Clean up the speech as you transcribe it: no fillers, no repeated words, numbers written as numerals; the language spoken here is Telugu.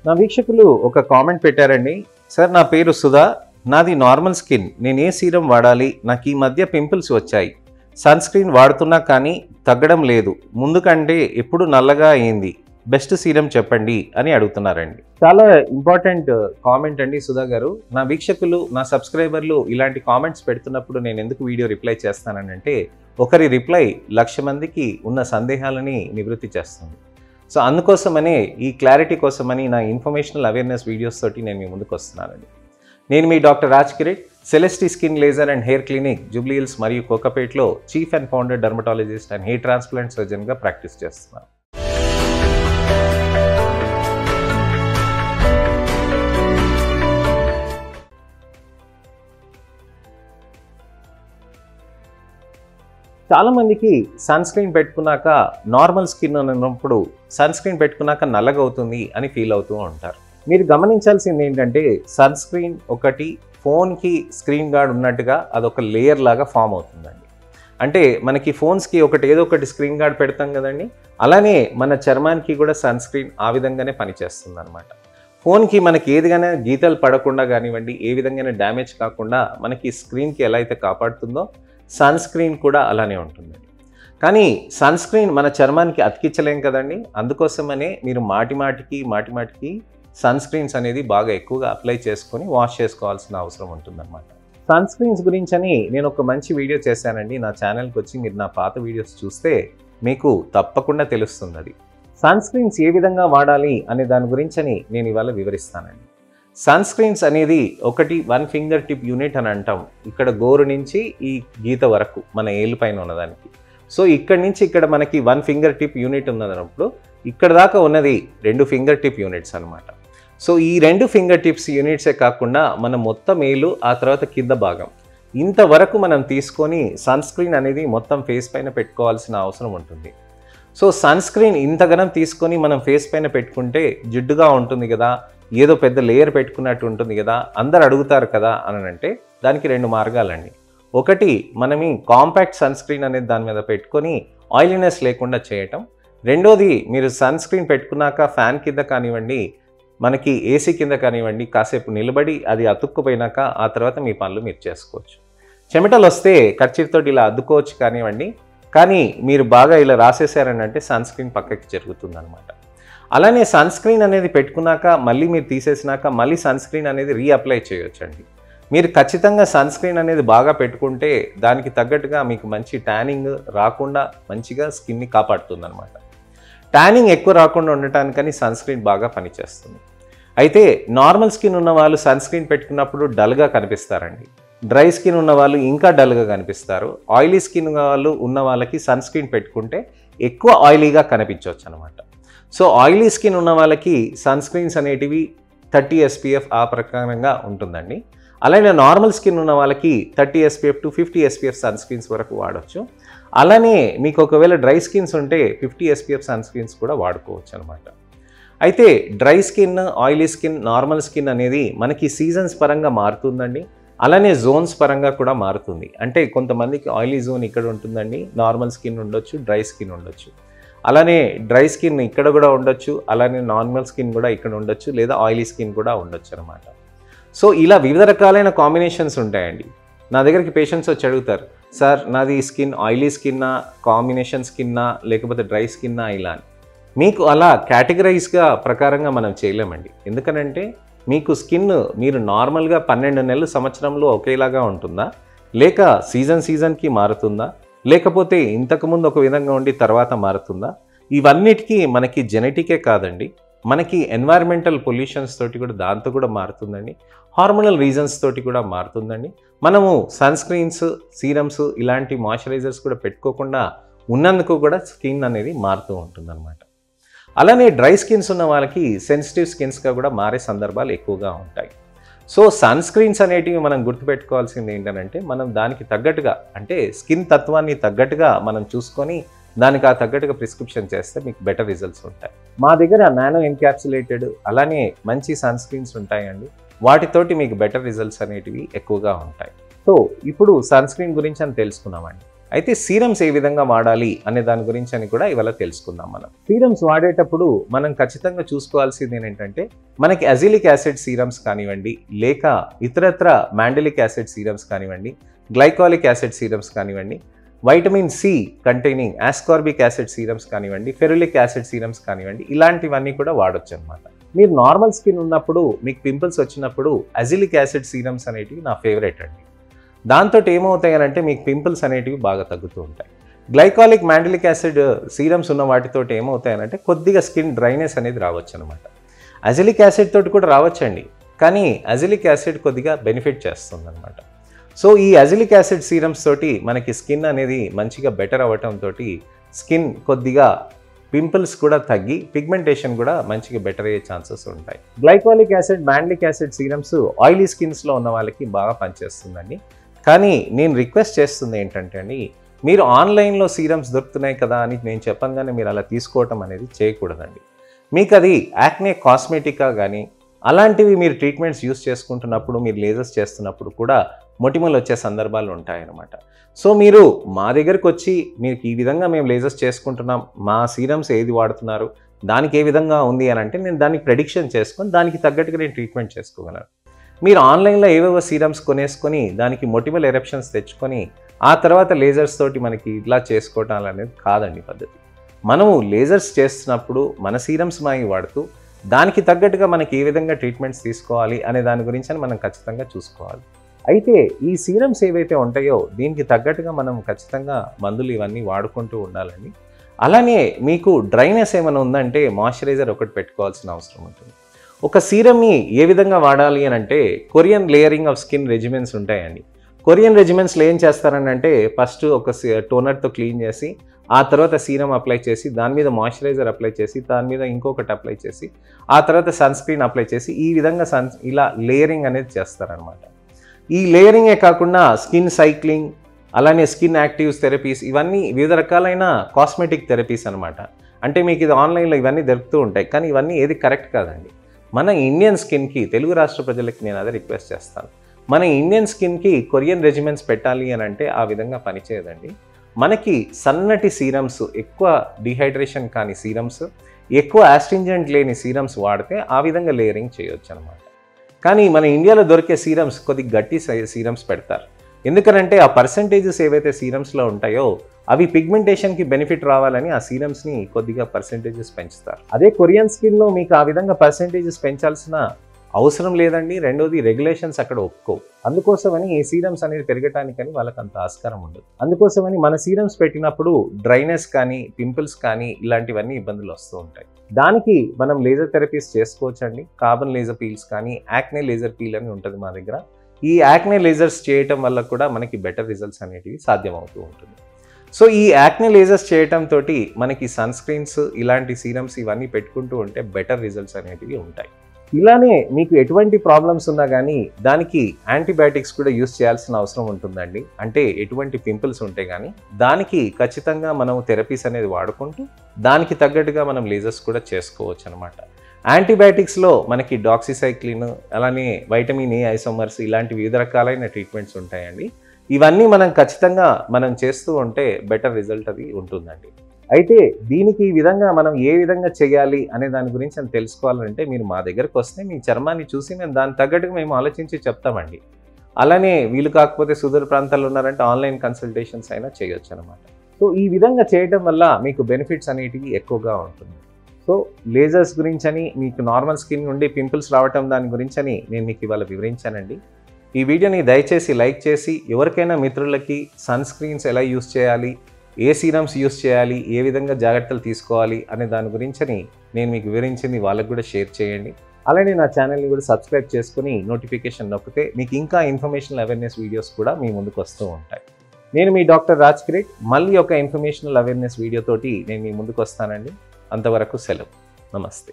నా వీక్షకులు ఒక కామెంట్ పెట్టారండి. సార్ నా పేరు సుధా, నాది నార్మల్ స్కిన్, నేను ఏ సీరం వాడాలి? నాకు ఈ మధ్య పింపుల్స్ వచ్చాయి, సన్ స్క్రీన్ వాడుతున్నా కానీ తగ్గడం లేదు, ముందు కంటే ఎప్పుడు నల్లగా అయింది, బెస్ట్ సీరం చెప్పండి అని అడుగుతున్నారండి. చాలా ఇంపార్టెంట్ కామెంట్ అండి సుధా గారు. నా వీక్షకులు, నా సబ్స్క్రైబర్లు ఇలాంటి కామెంట్స్ పెడుతున్నప్పుడు నేను ఎందుకు వీడియో రిప్లై చేస్తానంటే, ఒకరి రిప్లై 1,00,000 మందికి ఉన్న సందేహాలని నివృత్తి చేస్తుంది. సో అందుకోసమనే, ఈ క్లారిటీ కోసమని నా ఇన్ఫర్మేషనల్ అవేర్నెస్ వీడియోస్ తోటి నేను మీ ముందుకు వస్తున్నానండి. నేను మీ doctor Raj Kireet, Celestee skin laser and hair clinic, Jubilee Hills మరియు కోకాపేట్లో chief and founder dermatologist and hair transplant సర్జన్గా ప్రాక్టీస్ చేస్తున్నాను. చాలామందికి సన్ స్క్రీన్ పెట్టుకున్నాక నార్మల్ స్కిన్ అన్నప్పుడు సన్ స్క్రీన్ పెట్టుకున్నాక నల్లగా అవుతుంది అని ఫీల్ అవుతూ ఉంటారు. మీరు గమనించాల్సింది ఏంటంటే, సన్ స్క్రీన్ ఒకటి ఫోన్కి స్క్రీన్ గార్డ్ ఉన్నట్టుగా అదొక లేయర్ లాగా ఫామ్ అవుతుందండి. అంటే మనకి ఫోన్స్కి ఏదో ఒకటి స్క్రీన్ గార్డ్ పెడతాం కదండి, అలానే మన చర్మానికి కూడా సన్ స్క్రీన్ ఆ విధంగానే పనిచేస్తుంది అనమాట. ఫోన్కి మనకి ఏదిగానే గీతలు పడకుండా కానివ్వండి, ఏ విధంగానే డ్యామేజ్ కాకుండా మనకి స్క్రీన్కి ఎలా అయితే కాపాడుతుందో, సన్ స్క్రీన్ కూడా అలానే ఉంటుందండి. కానీ సన్ స్క్రీన్ మన చర్మానికి అతికించలేం కదండి. అందుకోసమనే మీరు మాటిమాటికి సన్ స్క్రీన్స్ అనేది బాగా ఎక్కువగా అప్లై చేసుకొని వాష్ చేసుకోవాల్సిన అవసరం ఉంటుందన్నమాట. సన్ స్క్రీన్స్ గురించని నేను ఒక మంచి వీడియో చేశానండి. నా ఛానల్కి వచ్చి మీరు నా పాత వీడియోస్ చూస్తే మీకు తప్పకుండా తెలుస్తుంది అది. సన్ స్క్రీన్స్ ఏ విధంగా వాడాలి అనే దాని గురించని నేను ఇవాళ వివరిస్తానండి. సన్ స్క్రీన్స్ అనేది ఒకటి 1 ఫింగర్ టిప్ యూనిట్ అని అంటాం. ఇక్కడ గోరు నుంచి ఈ గీత వరకు మన ఏలు పైన ఉన్నదానికి. సో ఇక్కడ నుంచి ఇక్కడ మనకి 1 ఫింగర్ టిప్ యూనిట్ ఉన్నదన్నప్పుడు ఇక్కడ దాకా ఉన్నది 2 ఫింగర్ టిప్ యూనిట్స్ అనమాట. సో ఈ 2 ఫింగర్ టిప్స్ యూనిట్సే కాకుండా మన మొత్తం ఏలు, ఆ తర్వాత కింద భాగం ఇంతవరకు మనం తీసుకొని సన్ స్క్రీన్ అనేది మొత్తం ఫేస్ పైన పెట్టుకోవాల్సిన అవసరం ఉంటుంది. సో సన్ స్క్రీన్ ఇంతగనం తీసుకొని మనం ఫేస్ పైన పెట్టుకుంటే జిడ్డుగా ఉంటుంది కదా, ఏదో పెద్ద లేయర్ పెట్టుకున్నట్టు ఉంటుంది కదా, అందరు అడుగుతారు కదా అని అంటే, దానికి 2 మార్గాలండి. ఒకటి, మనం ఈ కాంపాక్ట్ సన్ స్క్రీన్ అనేది దాని మీద పెట్టుకొని ఆయిలీనెస్ లేకుండా చేయటం. రెండోది, మీరు సన్ స్క్రీన్ పెట్టుకున్నాక ఫ్యాన్ కింద కానివ్వండి, మనకి ఏసీ కింద కానివ్వండి, కాసేపు నిలబడి అది అతుక్కుపోయినాక ఆ తర్వాత మీ పనులు మీరు చేసుకోవచ్చు. చెమటలు వస్తే కర్చీఫ్తో ఇలా అద్దుకోవచ్చు కానివ్వండి, కానీ మీరు బాగా ఇలా రాసేసారని అంటే సన్ స్క్రీన్ పక్కకి జరుగుతుంది అనమాట. అలానే సన్ స్క్రీన్ అనేది పెట్టుకున్నాక మళ్ళీ మీరు తీసేసినాక మళ్ళీ సన్ స్క్రీన్ అనేది రీఅప్లై చేయొచ్చండి. మీరు ఖచ్చితంగా సన్ స్క్రీన్ అనేది బాగా పెట్టుకుంటే దానికి తగ్గట్టుగా మీకు మంచి ట్యానింగ్ రాకుండా మంచిగా స్కిన్ని కాపాడుతుంది అనమాట. ట్యానింగ్ ఎక్కువ రాకుండా ఉండటానికని సన్ స్క్రీన్ బాగా పనిచేస్తుంది. అయితే నార్మల్ స్కిన్ ఉన్న వాళ్ళు సన్ స్క్రీన్ పెట్టుకున్నప్పుడు డల్గా కనిపిస్తారండి. డ్రై స్కిన్ ఉన్న వాళ్ళు ఇంకా డల్గా కనిపిస్తారు. ఆయిలీ స్కిన్ వాళ్ళు ఉన్న వాళ్ళకి సన్ స్క్రీన్ పెట్టుకుంటే ఎక్కువ ఆయిలీగా కనిపించవచ్చు అనమాట. సో ఆయిలీ స్కిన్ ఉన్న వాళ్ళకి సన్ స్క్రీన్స్ అనేటివి 30 SPF ఆ ప్రకారంగా ఉంటుందండి. అలానే నార్మల్ స్కిన్ ఉన్న వాళ్ళకి 30 SPF to 50 SPF sunscreens వరకు వాడవచ్చు. అలానే మీకు ఒకవేళ డ్రై స్కిన్స్ ఉంటే 50 SPF సన్ స్క్రీన్స్ కూడా వాడుకోవచ్చు అనమాట. అయితే dry skin, oily skin, normal skin అనేది మనకి సీజన్స్ పరంగా మారుతుందండి. అలానే జోన్స్ పరంగా కూడా మారుతుంది. అంటే కొంతమందికి ఆయిలీ జోన్ ఇక్కడ ఉంటుందండి, నార్మల్ స్కిన్ ఉండొచ్చు, డ్రై స్కిన్ ఉండొచ్చు. అలానే డ్రై స్కిన్ ఇక్కడ కూడా ఉండొచ్చు, అలానే నార్మల్ స్కిన్ కూడా ఇక్కడ ఉండొచ్చు, లేదా ఆయిలీ స్కిన్ కూడా ఉండొచ్చు అనమాట. సో ఇలా వివిధ రకాలైన కాంబినేషన్స్ ఉంటాయండి. నా దగ్గరికి పేషెంట్స్ వచ్చి అడుగుతారు, సార్ నాది స్కిన్ ఆయిలీ స్కిన్నా, కాంబినేషన్ స్కిన్నా, లేకపోతే డ్రై స్కిన్నా ఇలా అని. మీకు అలా కేటగరైజ్గా ప్రకారంగా మనం చేయలేమండి. ఎందుకనంటే మీకు స్కిన్ మీరు నార్మల్గా 12 నెలలు సంవత్సరంలో ఒకేలాగా ఉంటుందా, లేక సీజన్కి మారుతుందా, లేకపోతే ఇంతకుముందు ఒక విధంగా ఉండి తర్వాత మారుతుందా? ఇవన్నిటికీ మనకి జెనెటికే కాదండి, మనకి ఎన్వైర్మెంటల్ పొల్యూషన్స్ తోటి కూడా దాంతో కూడా మారుతుందండి. హార్మోనల్ రీజన్స్ తోటి కూడా మారుతుందండి. మనము సన్ స్క్రీన్స్, సీరమ్స్ ఇలాంటి మాయిశ్చరైజర్స్ కూడా పెట్టుకోకుండా ఉన్నందుకు కూడా స్కిన్ అనేది మారుతూ ఉంటుందన్నమాట. అలానే డ్రై స్కిన్స్ ఉన్న వాళ్ళకి సెన్సిటివ్ స్కిన్స్గా కూడా మారే సందర్భాలు ఎక్కువగా ఉంటాయి. సో సన్ స్క్రీన్స్ అనేటివి మనం గుర్తుపెట్టుకోవాల్సింది ఏంటంటే, మనం దానికి తగ్గట్టుగా, అంటే స్కిన్ తత్వాన్ని తగ్గట్టుగా మనం చూసుకొని దానికి ఆ తగ్గట్టుగా ప్రిస్క్రిప్షన్ చేస్తే మీకు బెటర్ రిజల్ట్స్ ఉంటాయి. మా దగ్గర నానో ఎన్క్యాప్సులేటెడ్ అలానే మంచి సన్ స్క్రీన్స్ ఉంటాయండి. వాటితోటి మీకు బెటర్ రిజల్ట్స్ అనేటివి ఎక్కువగా ఉంటాయి. సో ఇప్పుడు సన్ స్క్రీన్ గురించి అని తెలుసుకున్నామండి. అయితే సీరమ్స్ ఏ విధంగా వాడాలి అనే దాని గురించి అని కూడా ఇవాళ తెలుసుకుందాం. మనం సీరమ్స్ వాడేటప్పుడు మనం ఖచ్చితంగా చూసుకోవాల్సింది ఏంటంటే మనకి అజిలిక్ యాసిడ్ సీరమ్స్ కానివ్వండి, లేక ఇతరత్ర మాండలిక్ యాసిడ్ సీరమ్స్ కానివ్వండి, గ్లైకాలిక్ యాసిడ్ సీరమ్స్ కానివ్వండి, vitamin C containing ascorbic acid serums కానివ్వండి, ఫెరులిక్ యాసిడ్ సీరమ్స్ కానివ్వండి, ఇలాంటివన్నీ కూడా వాడొచ్చు అనమాట. మీరు నార్మల్ స్కిన్ ఉన్నప్పుడు మీకు పింపుల్స్ వచ్చినప్పుడు అజిలిక్ యాసిడ్ సీరమ్స్ అనేటివి నా ఫేవరెట్ అండి. దాంతో ఏమవుతాయనంటే మీకు పింపుల్స్ అనేటివి బాగా తగ్గుతూ ఉంటాయి. గ్లైకాలిక్ మాండలిక్ యాసిడ్ సీరమ్స్ ఉన్న వాటితో ఏమవుతాయనంటే కొద్దిగా స్కిన్ డ్రైనెస్ అనేది రావచ్చు అనమాట. అజిలిక్ యాసిడ్ తోటి కూడా రావచ్చండి, కానీ అజిలిక్ యాసిడ్ కొద్దిగా బెనిఫిట్ చేస్తుంది అనమాట. సో ఈ అజిలిక్ యాసిడ్ సీరమ్స్ తోటి మనకి స్కిన్ అనేది మంచిగా బెటర్ అవ్వటంతో స్కిన్ కొద్దిగా పింపుల్స్ కూడా తగ్గి పిగ్మెంటేషన్ కూడా మంచిగా బెటర్ అయ్యే ఛాన్సెస్ ఉంటాయి. Glycolic acid, mandelic acid serums oily స్కిన్స్లో ఉన్న వాళ్ళకి బాగా పనిచేస్తుందండి. కానీ నేను రిక్వెస్ట్ చేస్తుంది ఏంటంటే అండి, మీరు ఆన్లైన్లో సీరమ్స్ దొరుకుతున్నాయి కదా అని నేను చెప్పంగానే మీరు అలా తీసుకోవటం అనేది చేయకూడదండి. మీకు అది యాక్నే కాస్మెటికా కానీ అలాంటివి మీరు ట్రీట్మెంట్స్ యూస్ చేసుకుంటున్నప్పుడు, మీరు లేజర్స్ చేస్తున్నప్పుడు కూడా మొటిమలు వచ్చే సందర్భాలు ఉంటాయన్నమాట. సో మీరు మా దగ్గరకు వచ్చి మీకు ఈ విధంగా మేము లేజర్స్ చేసుకుంటున్నాం, మా సీరమ్స్ ఏది వాడుతున్నారు, దానికి ఏ విధంగా ఉంది అని అంటే నేను దానికి ప్రెడిక్షన్ చేసుకొని దానికి తగ్గట్టుగా నేను ట్రీట్మెంట్ చేసుకోగలను. మీరు ఆన్లైన్లో ఏవేవో సీరమ్స్ కొనేసుకొని దానికి మొటిమల్ ఎరప్షన్స్ తెచ్చుకొని ఆ తర్వాత లేజర్స్ తోటి మనకి ఇలా చేసుకోవటం అనేది కాదండి పద్ధతి. మనము లేజర్స్ చేస్తున్నప్పుడు మన సీరమ్స్ మాయి వాడుతూ దానికి తగ్గట్టుగా మనకి ఏ విధంగా ట్రీట్మెంట్స్ తీసుకోవాలి అనే దాని గురించి అని మనం ఖచ్చితంగా చూసుకోవాలి. అయితే ఈ సీరమ్స్ ఏవైతే ఉంటాయో దీనికి తగ్గట్టుగా మనం ఖచ్చితంగా మందులు ఇవన్నీ వాడుకుంటూ ఉండాలండి. అలానే మీకు డ్రైనెస్ ఏమైనా ఉందంటే మాయిశ్చరైజర్ ఒకటి పెట్టుకోవాల్సిన అవసరం ఉంటుంది. ఒక సీరమ్ని ఏ విధంగా వాడాలి అని అంటే కొరియన్ లేయరింగ్ ఆఫ్ స్కిన్ రెజిమెన్స్ ఉంటాయండి. కొరియన్ రెజిమెన్స్లో ఏం చేస్తారని అంటే ఫస్ట్ ఒక టోనర్తో క్లీన్ చేసి ఆ తర్వాత సీరం అప్లై చేసి దాని మీద మాయిశ్చరైజర్ అప్లై చేసి దాని మీద ఇంకొకటి అప్లై చేసి ఆ తర్వాత సన్ స్క్రీన్ అప్లై చేసి ఈ విధంగా ఇలా లేయరింగ్ అనేది చేస్తారనమాట. ఈ లేయరింగే కాకుండా స్కిన్ సైక్లింగ్, అలానే స్కిన్ యాక్టివ్స్ థెరపీస్, ఇవన్నీ వివిధ రకాలైన కాస్మెటిక్ థెరపీస్ అనమాట. అంటే మీకు ఇది ఆన్లైన్లో ఇవన్నీ దొరుకుతూ ఉంటాయి, కానీ ఇవన్నీ ఏది కరెక్ట్ కాదండి. మన ఇండియన్ స్కిన్కి, తెలుగు రాష్ట్ర ప్రజలకి నేను అదే రిక్వెస్ట్ చేస్తాను, మన ఇండియన్ స్కిన్కి కొరియన్ రెజిమెన్స్ పెట్టాలి అని అంటే ఆ విధంగా పనిచేయదండి. మనకి సన్నటి సీరమ్స్, ఎక్కువ డిహైడ్రేషన్ కాని సీరమ్స్, ఎక్కువ ఆస్ట్రింజెంట్ లేని సీరమ్స్ వాడితే ఆ విధంగా లేయరింగ్ చేయొచ్చు అనమాట. కానీ మన ఇండియాలో దొరికే సీరమ్స్ కొద్దిగా గట్టి సీరమ్స్ పెడతారు. ఎందుకనంటే ఆ పర్సంటేజెస్ ఏవైతే సీరమ్స్లో ఉంటాయో అవి పిగ్మెంటేషన్కి బెనిఫిట్ రావాలని ఆ సీరమ్స్ని కొద్దిగా పర్సంటేజెస్ పెంచుతారు. అదే కొరియన్ స్కిన్లో మీకు ఆ విధంగా పర్సంటేజెస్ పెంచాల్సిన అవసరం లేదండి. రెండోది రెగ్యులేషన్స్ అక్కడ ఒప్పుకోవు. అందుకోసమని ఈ సీరమ్స్ అనేది పెరగటానికని వాళ్ళకి అంత ఆస్కారం ఉండదు. అందుకోసమని మన సీరమ్స్ పెట్టినప్పుడు డ్రైనెస్ కానీ, పింపుల్స్ కానీ ఇలాంటివన్నీ ఇబ్బందులు వస్తూ ఉంటాయి. దానికి మనం లేజర్ థెరపీస్ చేసుకోవచ్చండి. కార్బన్ లేజర్ పీల్స్ కానీ, యాక్నే లేజర్ పీల్ అని ఉంటుంది మా దగ్గర. ఈ యాక్నే లేజర్స్ చేయటం వల్ల కూడా మనకి బెటర్ రిజల్ట్స్ అనేటివి సాధ్యమవుతూ ఉంటుంది. సో ఈ యాక్నే లేజర్స్ చేయటం తోటి మనకి సన్ స్క్రీన్స్, ఇలాంటి సీరమ్స్ ఇవన్నీ పెట్టుకుంటూ ఉంటే బెటర్ రిజల్ట్స్ అనేటివి ఉంటాయి. ఇలానే మీకు ఎటువంటి ప్రాబ్లమ్స్ ఉన్నా కానీ దానికి యాంటీబయాటిక్స్ కూడా యూస్ చేయాల్సిన అవసరం ఉంటుందండి. అంటే ఎటువంటి పింపుల్స్ ఉంటే కానీ దానికి ఖచ్చితంగా మనం థెరపీస్ అనేది వాడుకుంటూ దానికి తగ్గట్టుగా మనం లేజర్స్ కూడా చేసుకోవచ్చు అనమాట. యాంటీబయాటిక్స్లో మనకి డాక్సిసైక్లిన్, అలానే వైటమిన్ ఏ ఐసోమర్స్, ఇలాంటి వివిధ రకాలైన ట్రీట్మెంట్స్ ఉంటాయండి. ఇవన్నీ మనం ఖచ్చితంగా మనం చేస్తూ ఉంటే బెటర్ రిజల్ట్ అది ఉంటుందండి. అయితే దీనికి ఈ విధంగా మనం ఏ విధంగా చేయాలి అనే దాని గురించి అని తెలుసుకోవాలంటే మీరు మా దగ్గరకు వస్తే మీ చర్మాన్ని చూసి మేము దానికి తగ్గట్టుగా మేము ఆలోచించి చెప్తామండి. అలానే వీలు కాకపోతే సుదూర ప్రాంతాల్లో ఉన్నారంటే ఆన్లైన్ కన్సల్టేషన్స్ అయినా చేయొచ్చు అనమాట. సో ఈ విధంగా చేయడం వల్ల మీకు బెనిఫిట్స్ అనేటివి ఎక్కువగా ఉంటుంది. సో లేజర్స్ గురించి అని, మీకు నార్మల్ స్కిన్ నుండి పింపుల్స్ రావటం దాని గురించి అని నేను మీకు ఇవాళ వివరించానండి. ఈ వీడియోని దయచేసి లైక్ చేసి ఎవరికైనా మిత్రులకి సన్ స్క్రీన్స్ ఎలా యూస్ చేయాలి, ఏ సీరమ్స్ యూస్ చేయాలి, ఏ విధంగా జాగ్రత్తలు తీసుకోవాలి అనే దాని గురించి నేను మీకు వివరించింది వాళ్ళకు కూడా షేర్ చేయండి. అలానే నా ఛానల్ని కూడా సబ్స్క్రైబ్ చేసుకుని నోటిఫికేషన్ నొక్కితే మీకు ఇంకా ఇన్ఫర్మేషనల్ అవేర్నెస్ వీడియోస్ కూడా మీ ముందుకు వస్తూ ఉంటాయి. నేను మీ డాక్టర్ రాజ్ కిరీట్. మళ్ళీ ఒక ఇన్ఫర్మేషనల్ అవేర్నెస్ వీడియోతోటి నేను మీ ముందుకు వస్తానండి. అంతవరకు సెలవు. నమస్తే.